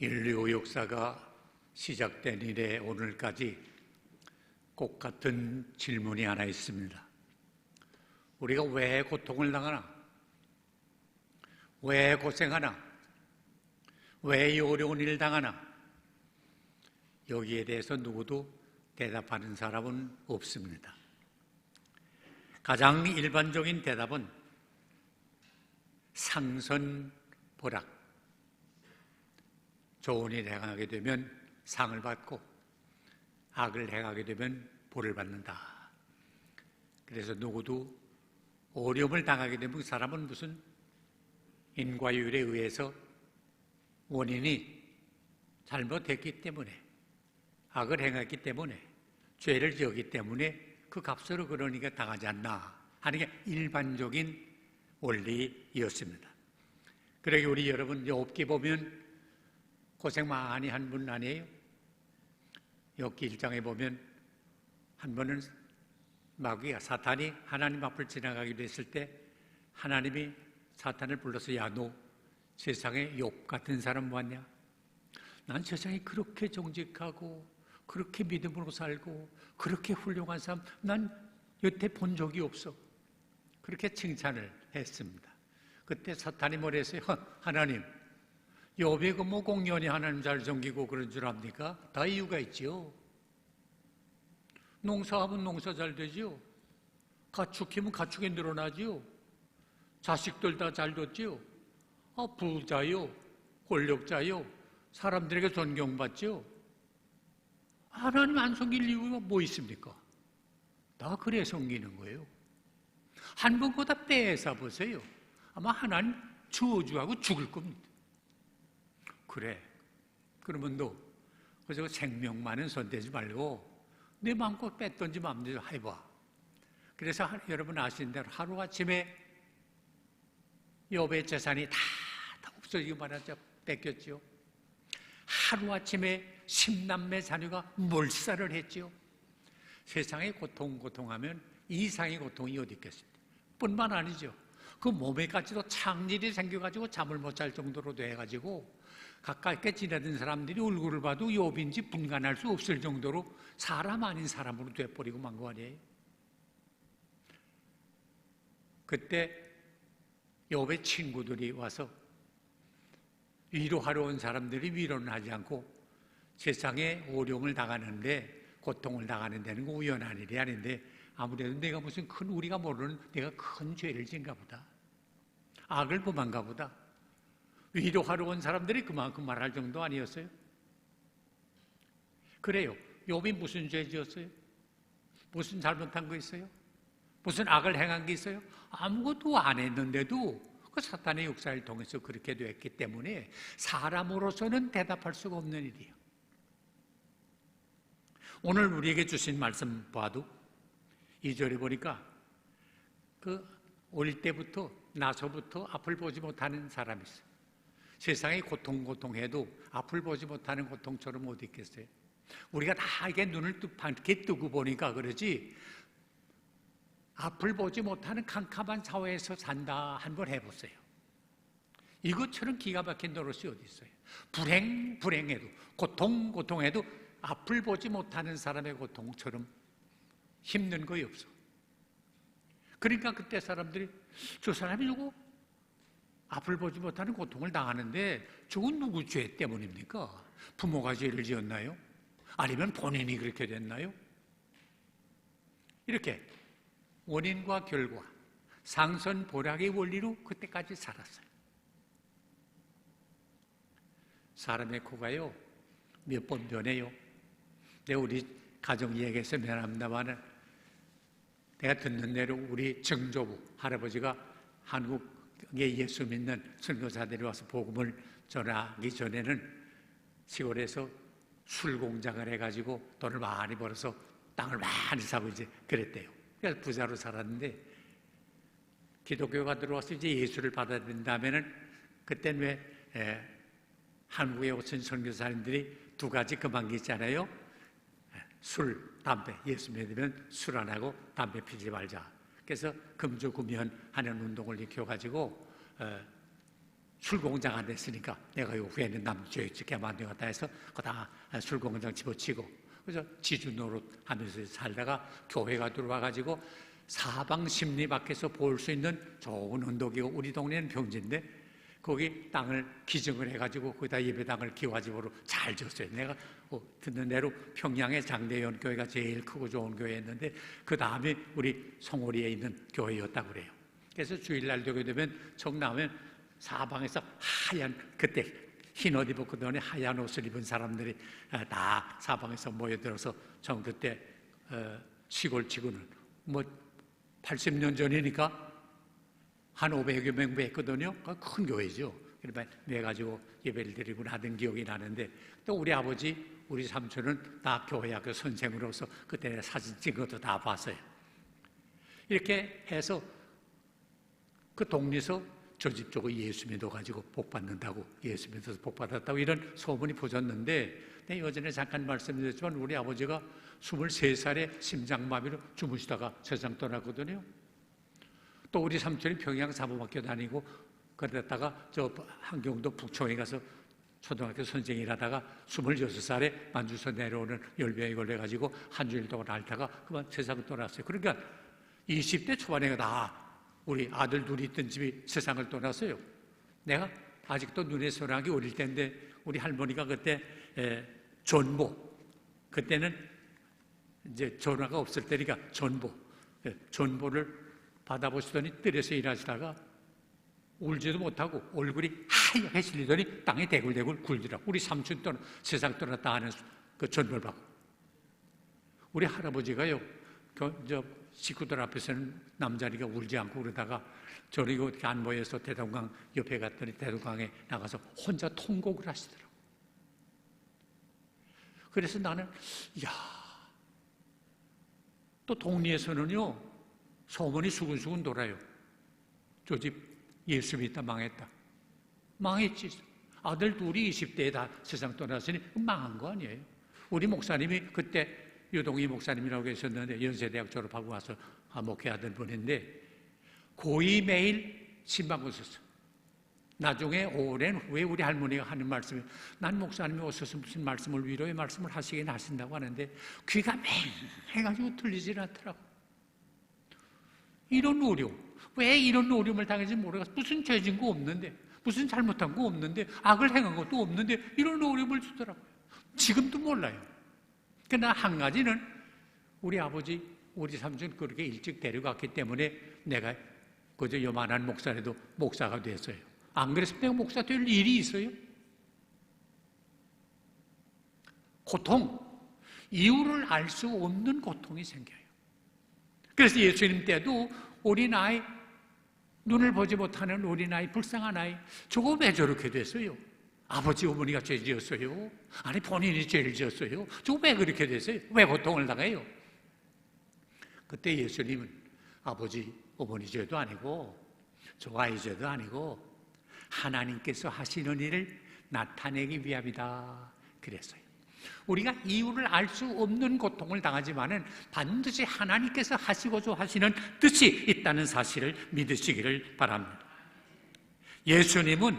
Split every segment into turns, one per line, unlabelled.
인류 역사가 시작된 이래 오늘까지 꼭 같은 질문이 하나 있습니다. 우리가 왜 고통을 당하나? 왜 고생하나? 왜 이 어려운 일을 당하나? 여기에 대해서 누구도 대답하는 사람은 없습니다. 가장 일반적인 대답은 상선보락. 좋은 일 행하게 되면 상을 받고 악을 행하게 되면 벌을 받는다. 그래서 누구도 어려움을 당하게 되면 그 사람은 무슨 인과율에 의해서 원인이 잘못했기 때문에, 악을 행했기 때문에, 죄를 지었기 때문에 그 값으로 그러니까 당하지 않나 하는 게 일반적인 원리였습니다. 그러게 우리 여러분 욥기 보면 고생 많이 한 분 아니에요? 욥기 1장에 보면 한 번은 마귀가, 사탄이 하나님 앞을 지나가기로 했을 때 하나님이 사탄을 불러서 야, 너 세상에 욥 같은 사람 왔냐? 난 세상에 그렇게 정직하고 그렇게 믿음으로 살고 그렇게 훌륭한 사람 난 여태 본 적이 없어. 그렇게 칭찬을 했습니다. 그때 사탄이 뭐랬어요? 하나님, 욥이 그 뭐 공연히 하나님 잘 섬기고 그런 줄 압니까? 다 이유가 있지요. 농사하면 농사 잘 되지요. 가축이면 가축이 늘어나지요. 자식들 다 잘 뒀지요. 부자요, 권력자요, 사람들에게 존경받지요. 하나님 안 섬길 이유가 뭐 있습니까? 다 그래 섬기는 거예요. 한 번 보다 뺏어 보세요. 아마 하나님 저주하고 죽을 겁니다. 그래. 그러면 너 그저 생명만은 손대지 말고 내 마음껏 뺐던지 마음대로 해봐. 그래서 여러분 아시는 대로 하루아침에 욥의 재산이 다 없어지고 말하자 뺏겼죠. 하루아침에 10남매 자녀가 몰살을 했죠. 세상에 고통하면 이상의 고통이 어디 있겠습니까? 뿐만 아니죠. 그 몸에까지도 창질이 생겨가지고 잠을 못 잘 정도로 돼가지고 가깝게 지내던 사람들이 얼굴을 봐도 욥인지 분간할 수 없을 정도로 사람 아닌 사람으로 돼버리고 만 거 아니에요. 그때 욥의 친구들이 와서 위로하러 온 사람들이 위로는 하지 않고 세상에 어려움을 당하는데, 고통을 당하는 데는 우연한 일이 아닌데 아무래도 내가 무슨 우리가 모르는 내가 큰 죄를 지은가 보다, 악을 범한가 보다. 위로하러 온 사람들이 그만큼 말할 정도 아니었어요? 그래요. 욥이 무슨 죄 지었어요? 무슨 잘못한 거 있어요? 무슨 악을 행한 게 있어요? 아무것도 안 했는데도 그 사탄의 역사를 통해서 그렇게 됐기 때문에 사람으로서는 대답할 수가 없는 일이에요. 오늘 우리에게 주신 말씀 봐도 2절에 보니까 그 어릴 때부터 나서부터 앞을 보지 못하는 사람이 있어요. 세상에 고통해도 앞을 보지 못하는 고통처럼 어디 있겠어요? 우리가 다 이게 눈을 반게 뜨고 보니까 그러지, 앞을 보지 못하는 캄캄한 사회에서 산다 한번 해보세요. 이것처럼 기가 막힌 노릇이 어디 있어요? 불행해도, 고통해도 앞을 보지 못하는 사람의 고통처럼 힘든 거이 없어. 그러니까 그때 사람들이 저 사람이 누구? 앞을 보지 못하는 고통을 당하는데 저건 누구 죄 때문입니까? 부모가 죄를 지었나요? 아니면 본인이 그렇게 됐나요? 이렇게 원인과 결과, 상선보락의 원리로 그때까지 살았어요. 사람의 코가요 몇 번 변해요. 내가 우리 가정 얘기해서 미안합니다만 내가 듣는 대로 우리 증조부 할아버지가 한국에 예수 믿는 선교사들이 와서 복음을 전하기 전에는 시골에서 술 공장을 해가지고 돈을 많이 벌어서 땅을 많이 사고 이제 그랬대요. 그래서 부자로 살았는데 기독교가 들어와서 이제 예수를 받아들인 다음에는 그때는 왜 한국에 오신 선교사님들이 두 가지 금한 게 있잖아요. 술, 담배. 예수 믿으면 술 안 하고 담배 피지 말자. 그래서 금주금연하는 운동을 일으켜가지고 술공장 안 됐으니까 내가 요 후에는 남주에 짓게 만들었다 해서 거다 술공장 집어치고, 그래서 지주 노릇하면서 살다가 교회가 들어와가지고 사방 십리 밖에서 볼 수 있는 좋은 언덕이고, 우리 동네는 평지인데 거기 땅을 기증을 해가지고 거기다 예배당을 기와집으로 잘 졌어요. 내가 듣는 대로 평양의 장대현 교회가 제일 크고 좋은 교회였는데 그 다음에 우리 송오리에 있는 교회였다고 그래요. 그래서 주일날 되게 되면 정나오면 사방에서 하얀, 그때 흰 옷 입었거든요. 하얀 옷을 입은 사람들이 다 사방에서 모여들어서 전 그때 시골치고는 뭐 80년 전이니까 한 500여 명 뵀거든요. 큰 교회죠. 그러니까 매가지고 예배를 드리고 하던 기억이 나는데, 또 우리 아버지, 우리 삼촌은 다 교회학교 선생으로서 그때 사진 찍은 것도 다 봤어요. 이렇게 해서 그 동네에서 저 집 저거 예수 믿어가지고 복 받는다고, 예수 믿어서 복 받았다고 이런 소문이 퍼졌는데, 내가 예전에 잠깐 말씀드렸지만 우리 아버지가 23살에 심장마비로 주무시다가 세상 떠났거든요. 또 우리 삼촌이 평양 사범학교 다니고 그러다가 저 한경도 북촌에 가서 초등학교 선생이라다가 26살에 만주서 내려오는 열병에 걸려가지고 한 주일 동안 앓다가 그만 세상을 떠났어요. 그러니까 20대 초반에 다 우리 아들 둘이 있던 집이 세상을 떠났어요. 내가 아직도 눈에 선하게 어릴 때인데 우리 할머니가 그때 전보, 그때는 이제 전화가 없을 때니까 전보를 받아보시더니 뜰에서 일하시다가 울지도 못하고 얼굴이 하얗게 실리더니 땅에 대굴대굴 굴더라고. 우리 삼촌 세상 떠났다 하는 그 전보를 받고. 우리 할아버지가요, 식구들 앞에서는 남자리가 울지 않고 그러다가 저리 어떻게 안 모여서 대동강 옆에 갔더니 대동강에 나가서 혼자 통곡을 하시더라고. 그래서 나는, 또 동리에서는요, 소문이 수근수근 돌아요. 저 집 예수 믿다 망했다. 망했지. 아들 둘이 20대에 다 세상 떠났으니 망한 거 아니에요. 우리 목사님이 그때 유동희 목사님이라고 계셨는데 연세대학 졸업하고 와서 목회하던 분인데 고이 매일 신방 오셨어. 나중에 오랜 후에 우리 할머니가 하는 말씀이, 난 목사님이 오셔서 무슨 말씀을 위로의 말씀을 하시긴 하신다고 하는데 귀가 맹해가지고 들리질 않더라고. 이런 어려움, 왜 이런 어려움을 당했는지 모르겠어. 무슨 죄진 거 없는데, 무슨 잘못한 거 없는데, 악을 행한 것도 없는데 이런 어려움을 주더라고요. 지금도 몰라요. 그러나 한 가지는 우리 아버지, 우리 삼촌 그렇게 일찍 데려갔기 때문에 내가 그저 요만한 목사라도 목사가 됐어요. 안 그랬으면 내가 목사 될 일이 있어요? 고통, 이유를 알 수 없는 고통이 생겨요. 그래서 예수님 때도 어린아이, 눈을 보지 못하는 어린아이, 불쌍한 아이, 저거 왜 저렇게 됐어요? 아버지 어머니가 죄 지었어요? 아니 본인이 죄를 지었어요? 저거 왜 그렇게 됐어요? 왜 고통을 당해요? 그때 예수님은 아버지 어머니 죄도 아니고 저 아이 죄도 아니고 하나님께서 하시는 일을 나타내기 위함이다 그랬어요. 우리가 이유를 알 수 없는 고통을 당하지만은 반드시 하나님께서 하시고자 하시는 뜻이 있다는 사실을 믿으시기를 바랍니다. 예수님은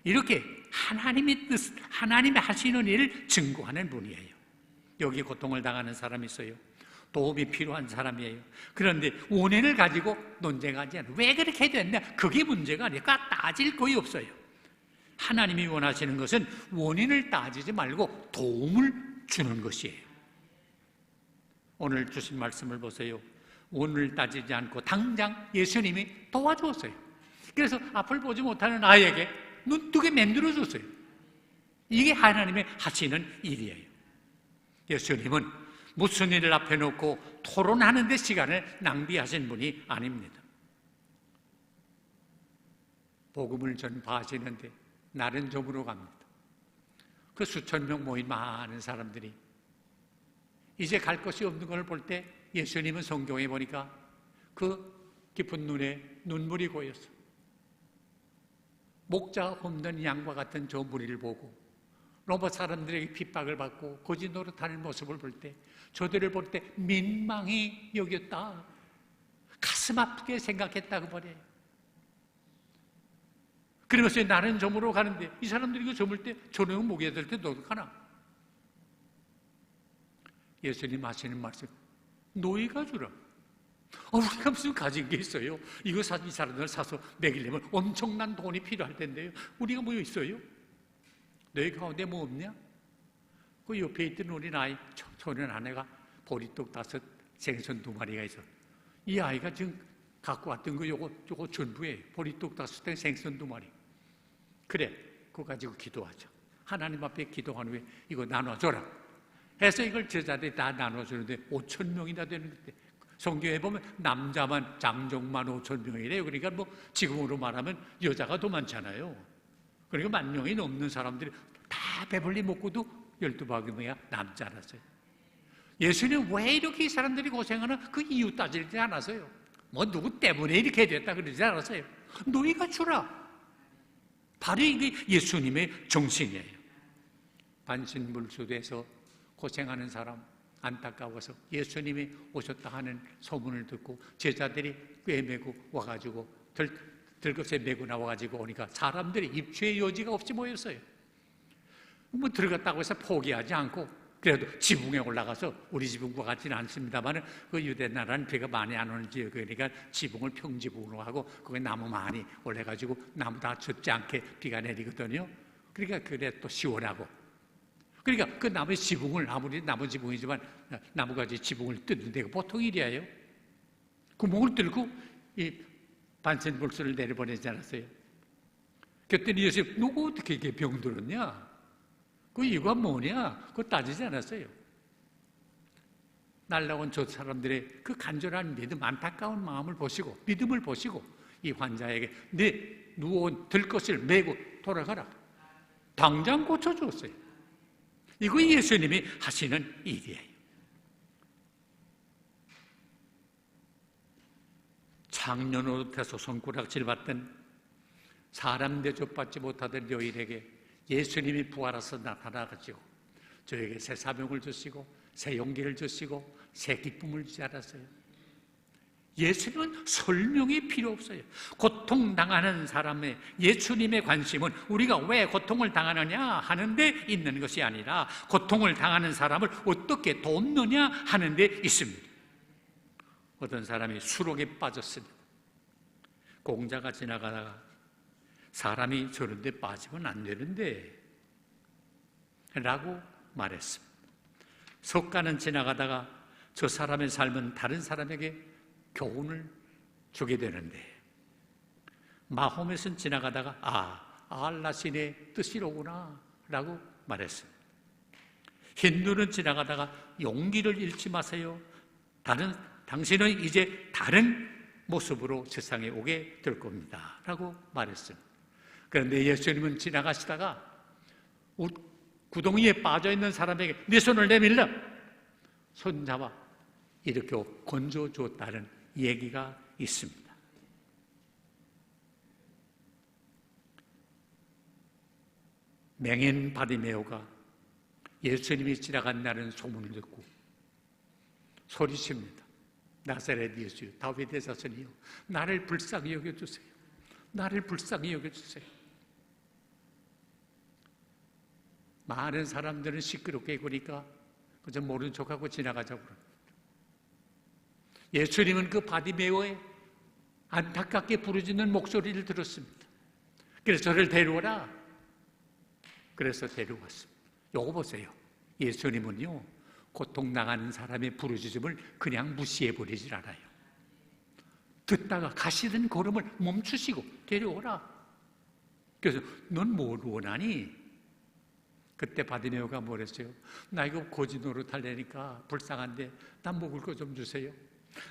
이렇게 하나님의 뜻, 하나님이 하시는 일을 증거하는 분이에요. 여기 고통을 당하는 사람이 있어요. 도움이 필요한 사람이에요. 그런데 원인을 가지고 논쟁하지 않아요. 왜 그렇게 됐냐? 그게 문제가 아니라 따질 거의 없어요. 하나님이 원하시는 것은 원인을 따지지 말고 도움을 주는 것이에요. 오늘 주신 말씀을 보세요. 원인을 따지지 않고 당장 예수님이 도와주었어요. 그래서 앞을 보지 못하는 아이에게 눈뜨게 만들어줬어요. 이게 하나님의 하시는 일이에요. 예수님은 무슨 일을 앞에 놓고 토론하는 데 시간을 낭비하신 분이 아닙니다. 복음을 전파하시는데 날은 저물어 갑니다. 그 수천 명 모인 많은 사람들이 이제 갈 곳이 없는 걸 볼 때 예수님은 성경에 보니까 그 깊은 눈에 눈물이 고였어. 목자가 없는 양과 같은 저 무리를 보고 로마 사람들에게 핍박을 받고 거지 노릇하는 모습을 볼 때, 저들을 볼 때 민망히 여겼다. 가슴 아프게 생각했다고 말해요. 그러면서 나는 저물어 가는데 이 사람들이 그 저물 때 저녁 먹여야 될 때 너도 가나? 예수님 하시는 말씀, 너희가 주라. 우리가 무슨 가진 게 있어요? 이 사람들 사서 먹이려면 엄청난 돈이 필요할 텐데요. 우리가 뭐 있어요? 너희 가운데 뭐 없냐? 그 옆에 있던 우리 아이 소년 아내가 보리떡 5, 생선 2마리가 있어. 이 아이가 지금 갖고 왔던 거 요거 전부예요. 보리떡 5대 생선 2마리. 그래, 그거 가지고 기도하죠. 하나님 앞에 기도한 후에 이거 나눠줘라 해서 이걸 제자들이 다 나눠주는데 5,000명이나 되는데, 성경에 보면 남자만 장정만 5,000명이래요. 그러니까 뭐 지금으로 말하면 여자가 더 많잖아요. 그러니까 10,000명이 넘는 사람들이 다 배불리 먹고도 12바구니가 남지 않았어요. 예수님 왜 이렇게 이 사람들이 고생하나 그 이유 따지지 않았어요. 뭐 누구 때문에 이렇게 됐다 그러지 않았어요. 너희가 주라. 바로 이게 예수님의 정신이에요. 반신불수돼서 고생하는 사람 안타까워서 예수님이 오셨다 하는 소문을 듣고 제자들이 꽤 메고 와가지고 들것에 메고 나와가지고 오니까 사람들이 입추의 여지가 없이 모였어요. 뭐 들어갔다고 해서 포기하지 않고 그래도 지붕에 올라가서, 우리 지붕과 같지는 않습니다만 그 유대 나라는 비가 많이 안 오는 지역이니까 지붕을 평지붕으로 하고 거기에 나무 많이 올려가지고 나무 다 젖지 않게 비가 내리거든요. 그러니까 그래 또 시원하고, 그러니까 그 나무 지붕을, 아무리 나무 지붕이지만 나무가지 지붕을 뜯는 데가 보통 일이에요. 구멍을 뚫고 이 반센불수를 내려보내지 않았어요. 그랬더니 예수님, 누구 어떻게 이렇게 병들었냐? 그 이유가 뭐냐? 그거 따지지 않았어요. 날라온 저 사람들의 그 간절한 믿음, 안타까운 마음을 보시고, 믿음을 보시고 이 환자에게 네 누워온 들것을 메고 돌아가라. 당장 고쳐주었어요. 이거 예수님이 하시는 일이에요. 작년 옷에서 손가락질 받던, 사람 대접받지 못하던 여인에게 예수님이 부활해서 나타나가지고 저에게 새 사명을 주시고 새 용기를 주시고 새 기쁨을 주지 않았어요. 예수님은 설명이 필요 없어요. 고통당하는 사람의 예수님의 관심은 우리가 왜 고통을 당하느냐 하는 데 있는 것이 아니라 고통을 당하는 사람을 어떻게 돕느냐 하는 데 있습니다. 어떤 사람이 수록에 빠졌습니다. 공자가 지나가다가 사람이 저런 데 빠지면 안 되는데 라고 말했습니다. 석가는 지나가다가 저 사람의 삶은 다른 사람에게 교훈을 주게 되는데, 마호멧은 지나가다가 알라 신의 뜻이로구나 라고 말했습니다. 힌두는 지나가다가 용기를 잃지 마세요. 당신은 이제 다른 모습으로 세상에 오게 될 겁니다 라고 말했습니다. 그런데 예수님은 지나가시다가 구덩이에 빠져있는 사람에게 네 손을 내밀라, 손잡아 이렇게 건져줬다는 얘기가 있습니다. 맹인 바디메오가 예수님이 지나간다는 소문을 듣고 소리칩니다. 나사렛 예수, 다윗의 자손이요, 나를 불쌍히 여겨주세요. 나를 불쌍히 여겨주세요. 많은 사람들은 시끄럽게 보니까 그저 모른 척하고 지나가자고 그럽니다. 예수님은 그 바디메오의 안타깝게 부르짖는 목소리를 들었습니다. 그래서 저를 데려오라. 그래서 데려왔습니다. 요거 보세요. 예수님은요, 고통당하는 사람의 부르짖음을 그냥 무시해버리질 않아요. 듣다가 가시던 걸음을 멈추시고 데려오라. 그래서 넌 뭘 원하니? 그때 바디메오가 뭐랬어요? 나 이거 고지 노릇하려니까 불쌍한데 나 먹을 거 좀 주세요.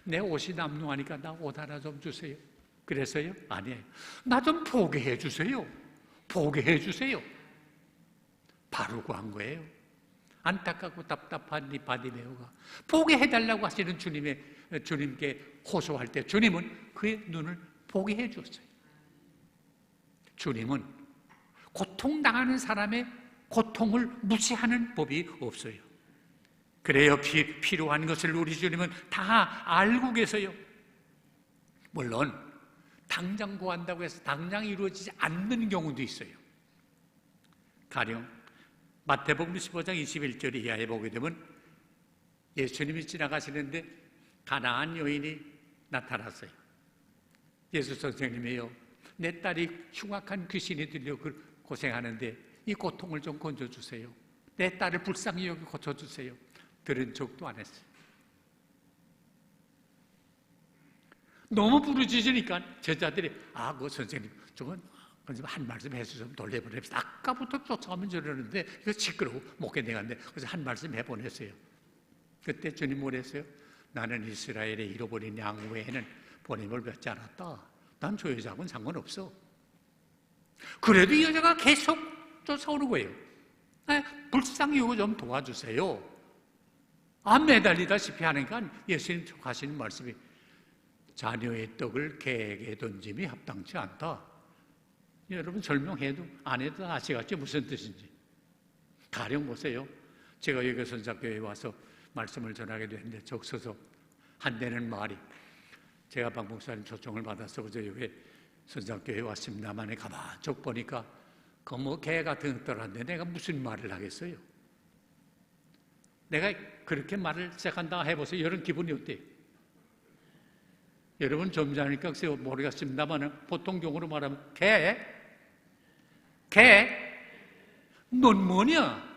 내 옷이 남루하니까 나 옷 하나 좀 주세요. 그래서요? 아니에요. 나 좀 포기해 주세요. 포기해 주세요. 바로 구한 거예요. 안타깝고 답답한 이 바디메오가 포기해달라고 하시는 주님께 호소할 때 주님은 그의 눈을 포기해 주었어요. 주님은 고통당하는 사람의 고통을 무시하는 법이 없어요. 그래요, 필요한 것을 우리 주님은 다 알고 계세요. 물론 당장 구한다고 해서 당장 이루어지지 않는 경우도 있어요. 가령 마태복음 15장 21절 이하에 보게 되면 예수님이 지나가시는데 가나안 여인이 나타났어요. 예수 선생님이요, 내 딸이 흉악한 귀신이 들려 고생하는데 이 고통을 좀 건져주세요. 내 딸을 불쌍히 여기 고쳐주세요. 들은 척도 안 했어요. 너무 부르짖으니까 제자들이 그 선생님 저건 한 말씀 해서 좀 돌려보냅시다. 아까부터 쫓아오면 저러는데 이거 시끄러워 못 견뎌간대. 그래서 한 말씀 해보냈어요. 그때 주님 뭐랬어요? 나는 이스라엘의 잃어버린 양 외에는 보냄을 받지 않았다. 난 저 여자하고는 상관없어. 그래도 이 여자가 계속 쫓아오는 거예요. 불쌍히 이거 좀 도와주세요. 매달리다시피 하니까 예수님 하시는 말씀이 자녀의 떡을 개에게 던짐이 합당치 않다. 여러분 설명해도 안 해도 아시겠죠? 무슨 뜻인지. 가령 보세요. 제가 여기 선사교회에 와서 말씀을 전하게 되는데 적서서 한대는 말이 제가 박 목사님 초청을 받아서 그저 여기 선사교회에 왔습니다만 가만 쭉 보니까 그 뭐 개 같은 것들한테 내가 무슨 말을 하겠어요? 내가 그렇게 말을 시작한다 해보세요. 여러분 기분이 어때요? 여러분 좀 전이니까 모르겠습니다만 보통 경우로 말하면 개? 넌 뭐냐?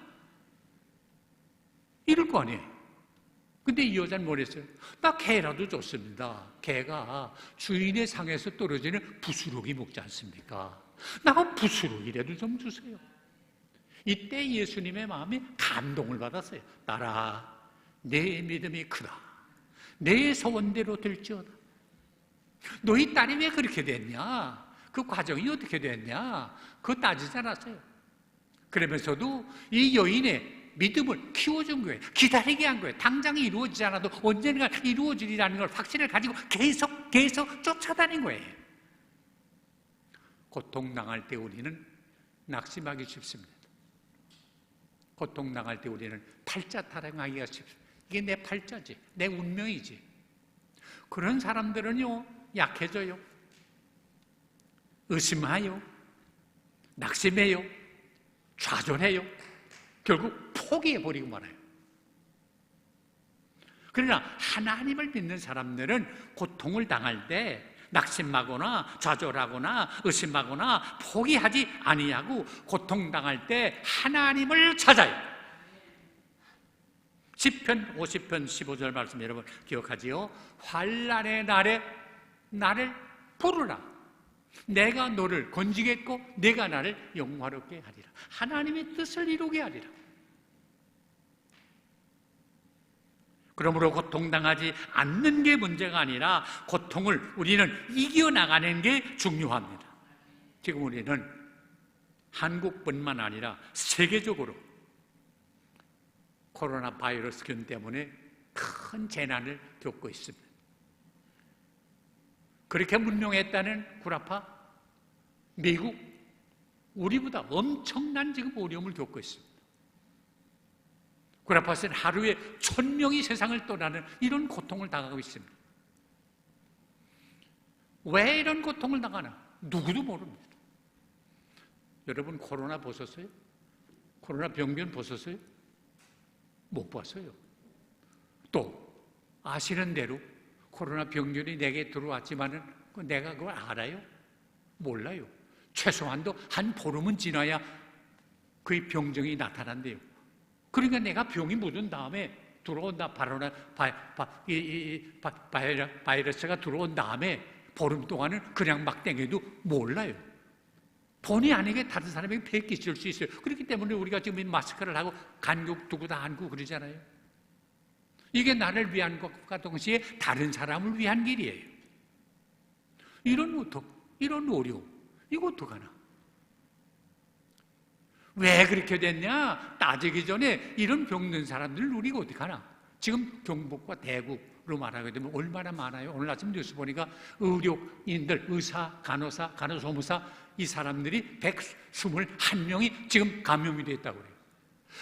이럴 거 아니에요. 근데 이 여자는 뭐랬어요? 나 개라도 좋습니다. 개가 주인의 상에서 떨어지는 부스러기 먹지 않습니까? 나가 부스러기라도 좀 주세요. 이때 예수님의 마음이 감동을 받았어요. 딸아, 내 믿음이 크다. 내 소원대로 될지어다. 너희 딸이 왜 그렇게 됐냐? 그 과정이 어떻게 됐냐? 그거 따지지 않았어요. 그러면서도 이 여인의 믿음을 키워준 거예요. 기다리게 한 거예요. 당장 이루어지지 않아도 언젠가 이루어지리라는 걸 확신을 가지고 계속 쫓아다닌 거예요. 고통당할 때 우리는 낙심하기 쉽습니다. 고통당할 때 우리는 팔자 타령하기가 쉽습니다. 이게 내 팔자지, 내 운명이지. 그런 사람들은요, 약해져요. 의심하요. 낙심해요. 좌절해요. 결국 포기해버리고 말아요. 그러나 하나님을 믿는 사람들은 고통을 당할 때 낙심하거나 좌절하거나 의심하거나 포기하지 아니하고 고통당할 때 하나님을 찾아요. 시편 50편 15절 말씀 여러분 기억하지요? 환난의 날에 나를 부르라. 내가 너를 건지겠고 내가 나를 영화롭게 하리라. 하나님의 뜻을 이루게 하리라. 그러므로 고통당하지 않는 게 문제가 아니라 고통을 우리는 이겨나가는 게 중요합니다. 지금 우리는 한국뿐만 아니라 세계적으로 코로나 바이러스균 때문에 큰 재난을 겪고 있습니다. 그렇게 문명했다는 구라파, 미국, 우리보다 엄청난 지금 어려움을 겪고 있습니다. 구라파스는 하루에 1000명이 세상을 떠나는 이런 고통을 당하고 있습니다. 왜 이런 고통을 당하나? 누구도 모릅니다. 여러분 코로나 보셨어요? 코로나 병변 보셨어요? 못 봤어요. 또 아시는 대로 코로나 병균이 내게 들어왔지만은 내가 그걸 알아요? 몰라요. 최소한도 한 보름은 지나야 그 병정이 나타난대요. 그러니까 내가 병이 묻은 다음에 들어온다, 바이러스가 들어온 다음에 보름 동안은 그냥 막 땡겨도 몰라요. 본의 아니게 다른 사람에게 폐기칠 수 있어요. 그렇기 때문에 우리가 지금 마스크를 하고 간격 두고 다 안고 그러잖아요. 이게 나를 위한 것과 동시에 다른 사람을 위한 길이에요. 이런 어려움, 이거 어떡하나? 왜 그렇게 됐냐? 따지기 전에 이런 병든 사람들을 우리가 어떡하나? 지금 경북과 대구로 말하게 되면 얼마나 많아요? 오늘 아침 뉴스 보니까 의료인들, 의사, 간호사, 간호조무사 이 사람들이 121명이 지금 감염이 됐다고 그래요.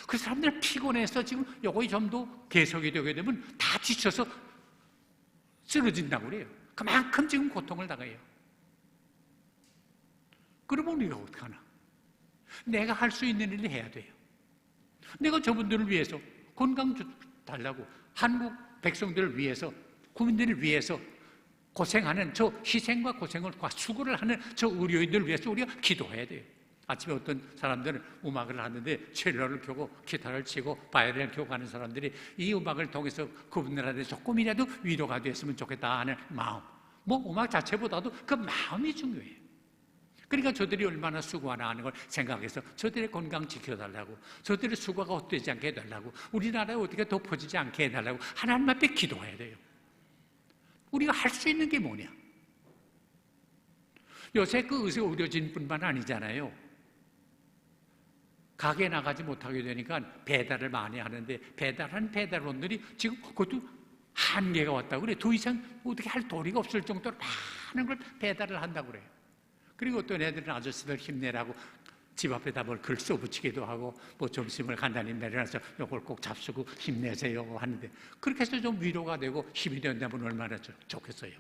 그 사람들 피곤해서 지금 요거 좀 더 개석이 되게 되면 다 지쳐서 쓰러진다고 그래요. 그만큼 지금 고통을 당해요. 그러면 우리가 어떡하나? 내가 할 수 있는 일을 해야 돼요. 내가 저분들을 위해서 건강 달라고, 한국 백성들을 위해서, 국민들을 위해서 고생하는 저 희생과 고생을 수고를 하는 저 의료인들을 위해서 우리가 기도해야 돼요. 아침에 어떤 사람들은 음악을 하는데 첼로를 켜고 기타를 치고 바이올린을 켜고 가는 사람들이 이 음악을 통해서 그분들한테 조금이라도 위로가 됐으면 좋겠다 하는 마음, 뭐 음악 자체보다도 그 마음이 중요해요. 그러니까 저들이 얼마나 수고하나 하는 걸 생각해서 저들의 건강 지켜달라고, 저들의 수고가 헛되지 않게 해달라고, 우리나라에 어떻게 덮어지지 않게 해달라고 하나님 앞에 기도해야 돼요. 우리가 할 수 있는 게 뭐냐? 요새 그 의료진뿐만 아니잖아요. 가게 나가지 못하게 되니까 배달을 많이 하는데 배달한 배달원들이 지금 그것도 한계가 왔다고 그래. 더 이상 어떻게 할 도리가 없을 정도로 많은 걸 배달을 한다고 그래요. 그리고 어떤 애들은 아저씨들 힘내라고 집 앞에다 뭘 글 써붙이기도 하고, 뭐 점심을 간단히 내려놔서 이걸 꼭 잡수고 힘내세요 하는데, 그렇게 해서 좀 위로가 되고 힘이 된다면 얼마나 좋겠어요.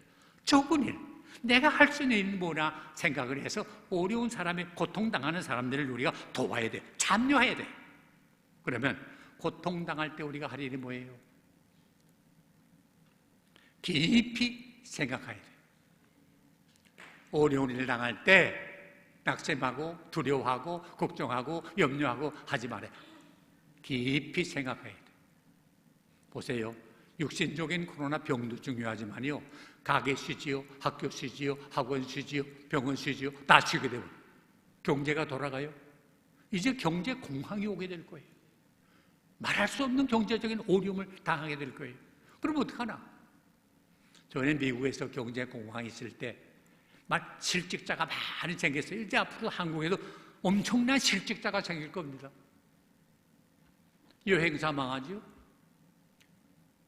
적은 일, 내가 할 수 있는 일은 뭐나 생각을 해서 어려운 사람이, 고통당하는 사람들을 우리가 도와야 돼, 참여해야 돼. 그러면 고통당할 때 우리가 할 일이 뭐예요? 깊이 생각해야 돼. 어려운 일을 당할 때 낙심하고 두려워하고 걱정하고 염려하고 하지 말아요. 깊이 생각해야 돼. 보세요. 육신적인 코로나 병도 중요하지만요, 가게 쉬지요, 학교 쉬지요, 학원 쉬지요, 병원 쉬지요, 다 쉬게 되면 경제가 돌아가요. 이제 경제 공황이 오게 될 거예요. 말할 수 없는 경제적인 어려움을 당하게 될 거예요. 그럼 어떡하나? 저는 미국에서 경제 공황이 있을 때 실직자가 많이 생겼어요. 이제 앞으로 한국에도 엄청난 실직자가 생길 겁니다. 여행사 망하죠.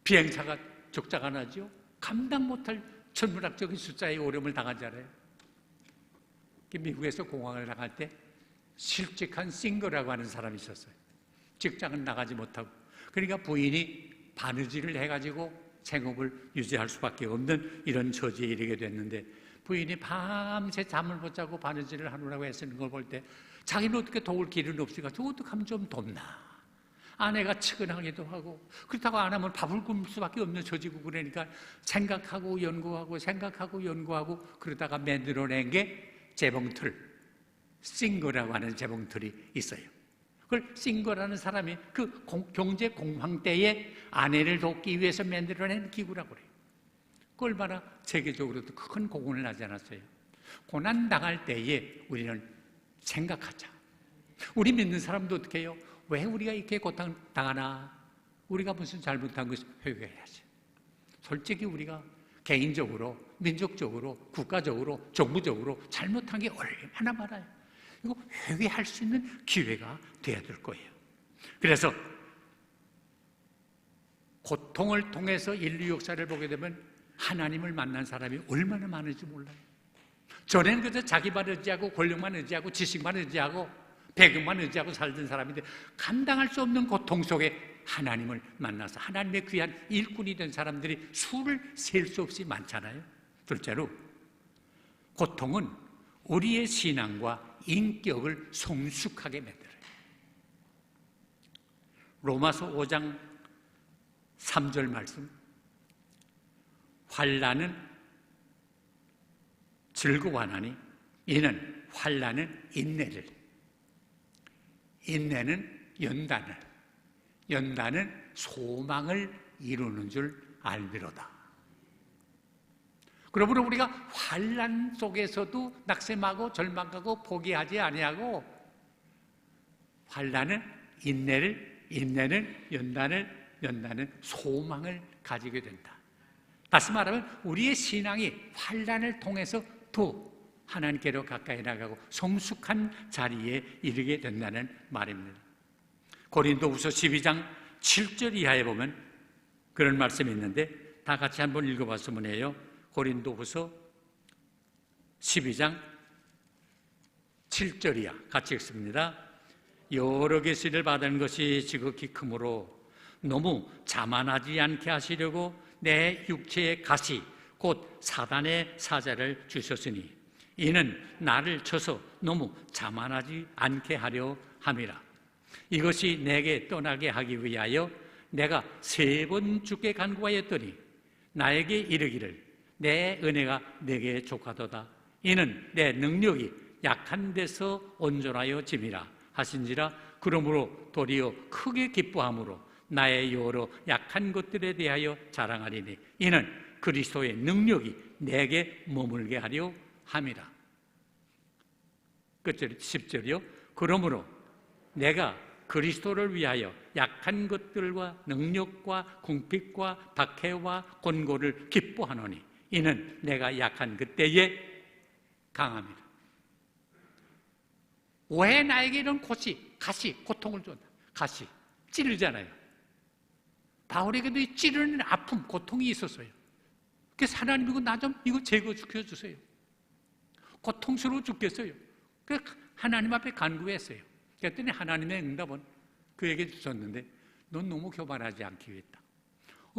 비행사가 적자가 나죠. 감당 못할 천문학적인 숫자의 어려움을 당하잖아요. 미국에서 공황을 당할 때 실직한 싱거라고 하는 사람이 있었어요. 직장을 나가지 못하고, 그러니까 부인이 바느질을 해가지고 생업을 유지할 수밖에 없는 이런 처지에 이르게 됐는데, 부인이 밤새 잠을 못 자고 바느질을 하느라고 애쓰는 걸 볼 때 자기는 어떻게 도울 길은 없으니까 저 어떡하면 좀 돕나. 아내가 측은하기도 하고, 그렇다고 안 하면 밥을 굶을 수밖에 없는 처지고, 그러니까 생각하고 연구하고 생각하고 연구하고 그러다가 만들어낸 게 재봉틀, 싱거라고 하는 재봉틀이 있어요. 그걸 싱거라는 사람이 그 경제 공황 때에 아내를 돕기 위해서 만들어낸 기구라고 그래요. 그 얼마나 세계적으로도 큰 공헌을 하지 않았어요. 고난 당할 때에 우리는 생각하자. 우리 믿는 사람도 어떻게 해요? 왜 우리가 이렇게 고통 당하나? 우리가 무슨 잘못한 것을 회개해야지. 솔직히 우리가 개인적으로, 민족적으로, 국가적으로, 정부적으로 잘못한 게 얼마나 많아요. 이거 회개할 수 있는 기회가 돼야 될 거예요. 그래서 고통을 통해서 인류 역사를 보게 되면 하나님을 만난 사람이 얼마나 많은지 몰라요. 전에는 그저 자기만 의지하고 권력만 의지하고 지식만 의지하고 배경만 의지하고 살던 사람인데, 감당할 수 없는 고통 속에 하나님을 만나서 하나님의 귀한 일꾼이 된 사람들이 수를 셀 수 없이 많잖아요. 둘째로, 고통은 우리의 신앙과 인격을 성숙하게 만들어요. 로마서 5장 3절 말씀, 환난은 즐거워하나니 이는 환난은 인내를, 인내는 연단을, 연단은 소망을 이루는 줄 알미로다. 그러므로 우리가 환난 속에서도 낙심하고 절망하고 포기하지 아니하고, 환난은 인내를, 인내는 연단을, 연단은 소망을 가지게 된다. 다시 말하면 우리의 신앙이 환난을 통해서 더 하나님께로 가까이 나가고 성숙한 자리에 이르게 된다는 말입니다. 고린도후서 12장 7절 이하에 보면 그런 말씀이 있는데, 다 같이 한번 읽어봤으면 해요. 고린도후서 12장 7절 이하 같이 읽습니다. 여러 계시를 받은 것이 지극히 크므로 너무 자만하지 않게 하시려고 내 육체의 가시 곧 사단의 사자를 주셨으니, 이는 나를 쳐서 너무 자만하지 않게 하려 함이라. 이것이 내게 떠나게 하기 위하여 내가 3번 주께 간구하였더니 나에게 이르기를 내 은혜가 내게 족하도다. 이는 내 능력이 약한 데서 온전하여 짐이라 하신지라. 그러므로 도리어 크게 기뻐함으로 나의 여러 약한 것들에 대하여 자랑하리니 이는 그리스도의 능력이 내게 머물게 하려 함이라. 끝절 10절이요. 그러므로 내가 그리스도를 위하여 약한 것들과 능력과 궁핍과 박해와 곤고를 기뻐하노니 이는 내가 약한 그때에 강함이라. 왜 나에게 이런 가시, 고통을 줬나? 가시, 찌르잖아요. 바울에게도 이 찌르는 아픔, 고통이 있었어요. 그래서 하나님 이거 제거시켜 주세요. 고통스러워 죽겠어요. 그래서 하나님 앞에 간구했어요. 그랬더니 하나님의 응답은 그에게 주셨는데 넌 너무 교만하지 않기 위해다.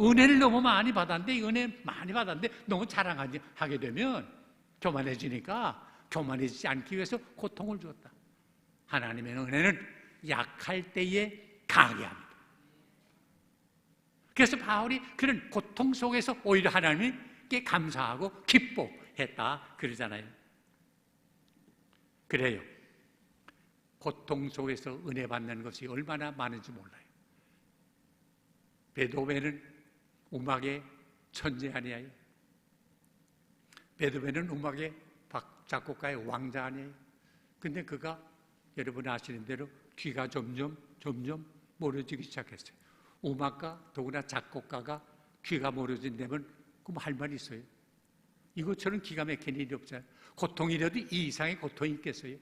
은혜를 너무 많이 받았는데 은혜 많이 받았는데 너무 자랑하게 되면 교만해지니까 교만해지지 않기 위해서 고통을 주었다. 하나님의 은혜는 약할 때에 강하게 합니다. 그래서 바울이 그런 고통 속에서 오히려 하나님께 감사하고 기뻐했다 그러잖아요. 그래요. 고통 속에서 은혜 받는 것이 얼마나 많은지 몰라요. 베토벤은 음악의 천재 아니에요. 베토벤은 음악의 작곡가의 왕자 아니에요. 근데 그가 여러분 아시는 대로 귀가 점점 멀어지기 시작했어요. 음악가, 더구나 작곡가가 귀가 멀어진다면 그럼 할 말이 있어요. 이것처럼 기가 막힌 일이 없잖아요. 고통이라도 이 이상의 고통이 있겠어요.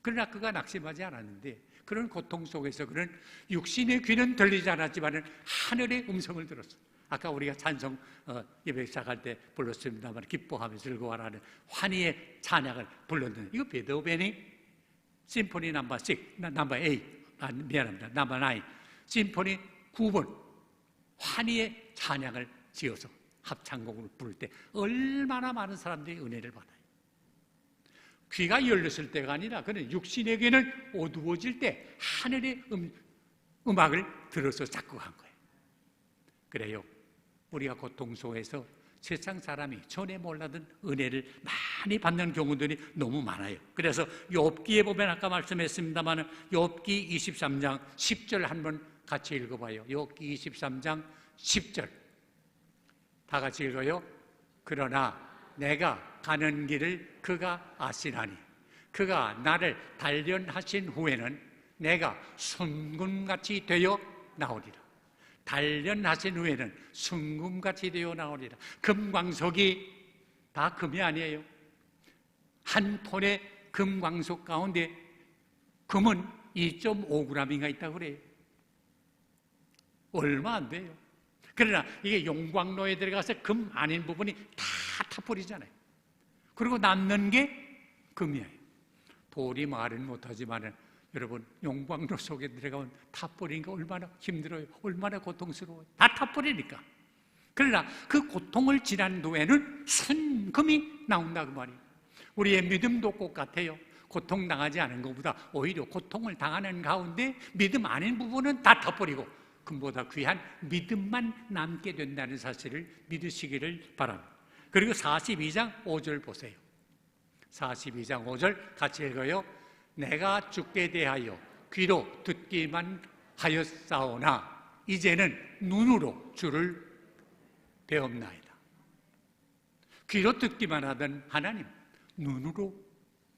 그러나 그가 낙심하지 않았는데 그런 고통 속에서 그런 육신의 귀는 들리지 않았지만 하늘의 음성을 들었어요. 아까 우리가 찬송 예배 시작할 때 불렀습니다만 기뻐하며 즐거워하는 환희의 찬양을 불렀는데 이거 베토벤이 심포니 넘버 6, 넘버 8, 미안합니다. 넘버 9, 심포니 9번 환희의 찬양을 지어서 합창곡을 부를 때 얼마나 많은 사람들이 은혜를 받아요. 귀가 열렸을 때가 아니라 그는 육신의 귀는 어두워질 때 하늘의 음악을 들어서 작곡한 거예요. 그래요. 우리가 고통 속에서 세상 사람이 전에 몰라던 은혜를 많이 받는 경우들이 너무 많아요. 그래서 욥기에 보면 아까 말씀했습니다만 욥기 23장 10절 한번 같이 읽어봐요. 욥기 23장 10절 다 같이 읽어요. 그러나 내가 가는 길을 그가 아시나니 그가 나를 단련하신 후에는 내가 순금같이 되어 나오리라. 단련하신 후에는 순금같이 되어 나오리라. 금광석이 다 금이 아니에요. 한 톤의 금광석 가운데 금은 2.5g인가 있다고 그래요. 얼마 안 돼요. 그러나 이게 용광로에 들어가서 금 아닌 부분이 다 타버리잖아요. 그리고 남는 게 금이에요. 돌이 말은 못하지만 여러분 용광로 속에 들어가면 타버리니까 얼마나 힘들어요. 얼마나 고통스러워요. 다 타버리니까. 그러나 그 고통을 지난 후에는 순금이 나온다고 말이에요. 우리의 믿음도 똑같아요. 고통당하지 않은 것보다 오히려 고통을 당하는 가운데 믿음 아닌 부분은 다 타버리고 금보다 귀한 믿음만 남게 된다는 사실을 믿으시기를 바랍니다. 그리고 42장 5절 보세요. 42장 5절 같이 읽어요. 내가 주께 대하여 귀로 듣기만 하였사오나 이제는 눈으로 주를 배움나이다. 귀로 듣기만 하던 하나님 눈으로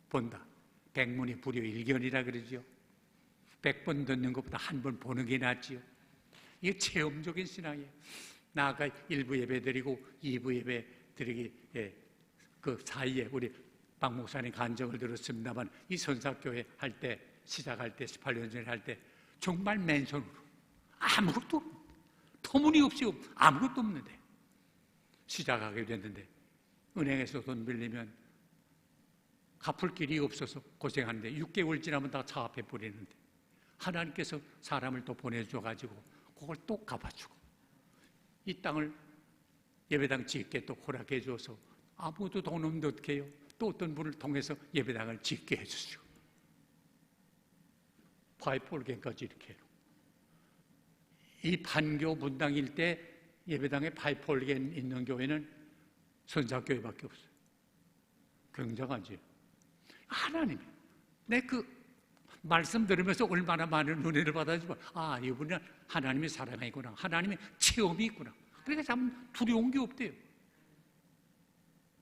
본다. 백문이 불여일견이라 그러죠. 100번 듣는 것보다 한 번 보는 게 낫지요. 이게 체험적인 신앙이에요. 나 아까 1부 예배 드리고 2부 예배 드리기 그 사이에 우리 박 목사님 간증을 들었습니다만 이 선사교회 할 때 시작할 때 18년 전에 할 때 정말 맨손으로 아무것도 터무니없이 아무것도 없는데 시작하게 됐는데 은행에서 돈 빌리면 갚을 길이 없어서 고생하는데 6개월 지나면 다 차압해 버리는데 하나님께서 사람을 또 보내줘가지고 그걸 또 갚아주고 이 땅을 예배당 짓게 또 허락해 줘서 아무것도 돈 없는데 어떻게 해요? 또 어떤 분을 통해서 예배당을 짓게 해주시고 파이프 올겐까지 이렇게 해요. 이 판교 분당 일대 예배당에 파이프 올겐 있는 교회는 선사교회밖에 없어요. 굉장하지. 하나님이 내 그 말씀 들으면서 얼마나 많은 은혜를 받았지만 이분은 하나님의 사랑이구나, 하나님의 체험이 있구나. 그러니까 참 두려운 게 없대요.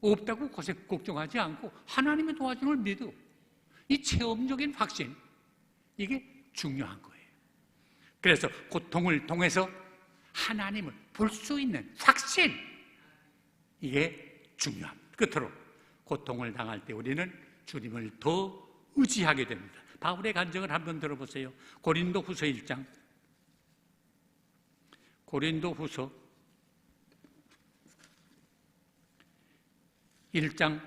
없다고 걱정하지 않고 하나님의 도와줌을 믿어. 이 체험적인 확신, 이게 중요한 거예요. 그래서 고통을 통해서 하나님을 볼 수 있는 확신, 이게 중요합니다. 끝으로 고통을 당할 때 우리는 주님을 더 의지하게 됩니다. 바울의 간증을 한번 들어보세요. 고린도후서 1장, 고린도후서 1장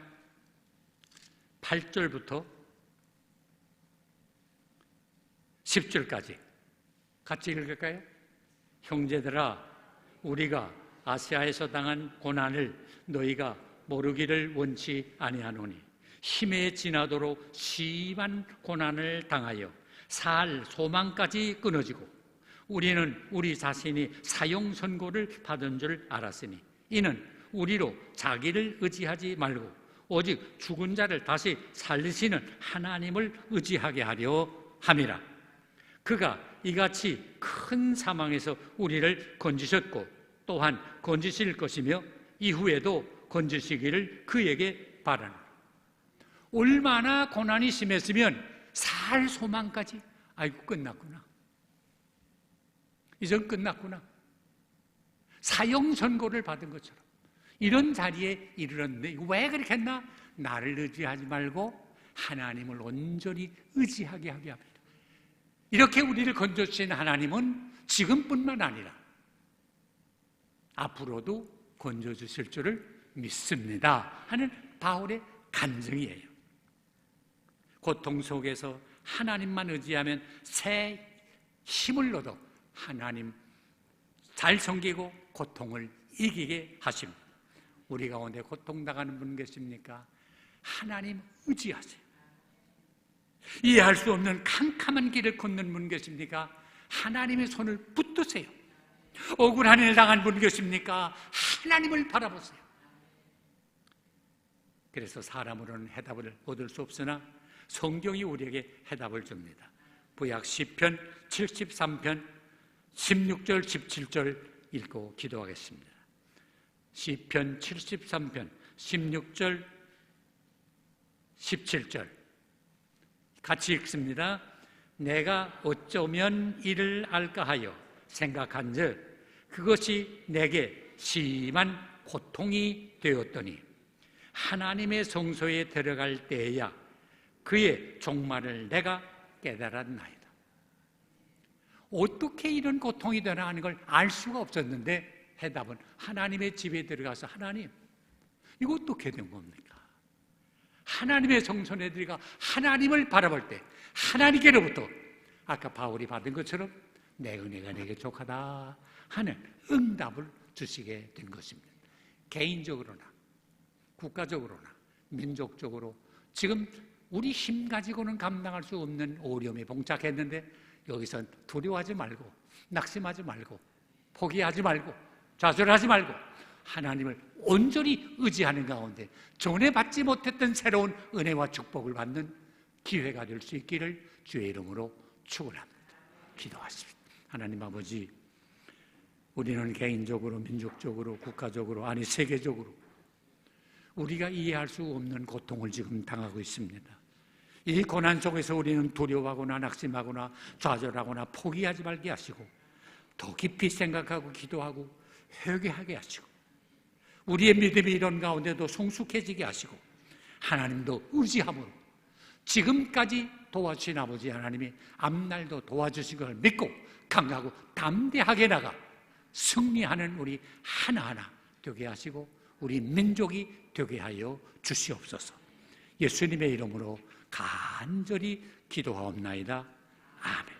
8절부터 10절까지 같이 읽을까요? 형제들아, 우리가 아시아에서 당한 고난을 너희가 모르기를 원치 아니하노니 힘에 지나도록 심한 고난을 당하여 살 소망까지 끊어지고 우리는 우리 자신이 사형 선고를 받은 줄 알았으니 이는 우리로 자기를 의지하지 말고 오직 죽은 자를 다시 살리시는 하나님을 의지하게 하려 함이라. 그가 이같이 큰 사망에서 우리를 건지셨고 또한 건지실 것이며 이후에도 건지시기를 그에게 바라노라. 얼마나 고난이 심했으면 살 소망까지, 아이고 끝났구나, 이젠 끝났구나, 사형 선고를 받은 것처럼 이런 자리에 이르렀는데 왜 그렇게 했나? 나를 의지하지 말고 하나님을 온전히 의지하게 하게 합니다. 이렇게 우리를 건져주신 하나님은 지금뿐만 아니라 앞으로도 건져주실 줄을 믿습니다 하는 바울의 간증이에요. 고통 속에서 하나님만 의지하면 새 힘을 얻어 하나님 잘 섬기고 고통을 이기게 하십니다. 우리 가운데 고통당하는 분 계십니까? 하나님 의지하세요. 이해할 수 없는 캄캄한 길을 걷는 분 계십니까? 하나님의 손을 붙드세요. 억울한 일 당한 분 계십니까? 하나님을 바라보세요. 그래서 사람으로는 해답을 얻을 수 없으나 성경이 우리에게 해답을 줍니다. 구약 시편 73편 16절 17절 읽고 기도하겠습니다. 시편 73편 16절 17절 같이 읽습니다. 내가 어쩌면 이를 알까 하여 생각한즉 그것이 내게 심한 고통이 되었더니 하나님의 성소에 들어갈 때에야 그의 종말을 내가 깨달았나이다. 어떻게 이런 고통이 되나 하는 걸 알 수가 없었는데 해답은 하나님의 집에 들어가서 하나님, 이거 어떻게 된 겁니까? 하나님의 성소에 들어가 하나님을 바라볼 때 하나님께로부터 아까 바울이 받은 것처럼 내 은혜가 내게 족하다 하는 응답을 주시게 된 것입니다. 개인적으로나 국가적으로나 민족적으로 지금 우리 힘 가지고는 감당할 수 없는 어려움에 봉착했는데 여기선 두려워하지 말고 낙심하지 말고 포기하지 말고 좌절하지 말고 하나님을 온전히 의지하는 가운데 전에 받지 못했던 새로운 은혜와 축복을 받는 기회가 될 수 있기를 주의 이름으로 축원합니다. 기도하십시다. 하나님 아버지, 우리는 개인적으로 민족적으로 국가적으로 아니 세계적으로 우리가 이해할 수 없는 고통을 지금 당하고 있습니다. 이 고난 속에서 우리는 두려워하거나 낙심하거나 좌절하거나 포기하지 말게 하시고 더 깊이 생각하고 기도하고 회개하게 하시고 우리의 믿음이 이런 가운데도 성숙해지게 하시고 하나님도 의지함으로 지금까지 도와주신 아버지 하나님이 앞날도 도와주신 걸 믿고 강하고 담대하게 나가 승리하는 우리 하나하나 되게 하시고 우리 민족이 되게 하여 주시옵소서. 예수님의 이름으로 간절히 기도하옵나이다. 아멘.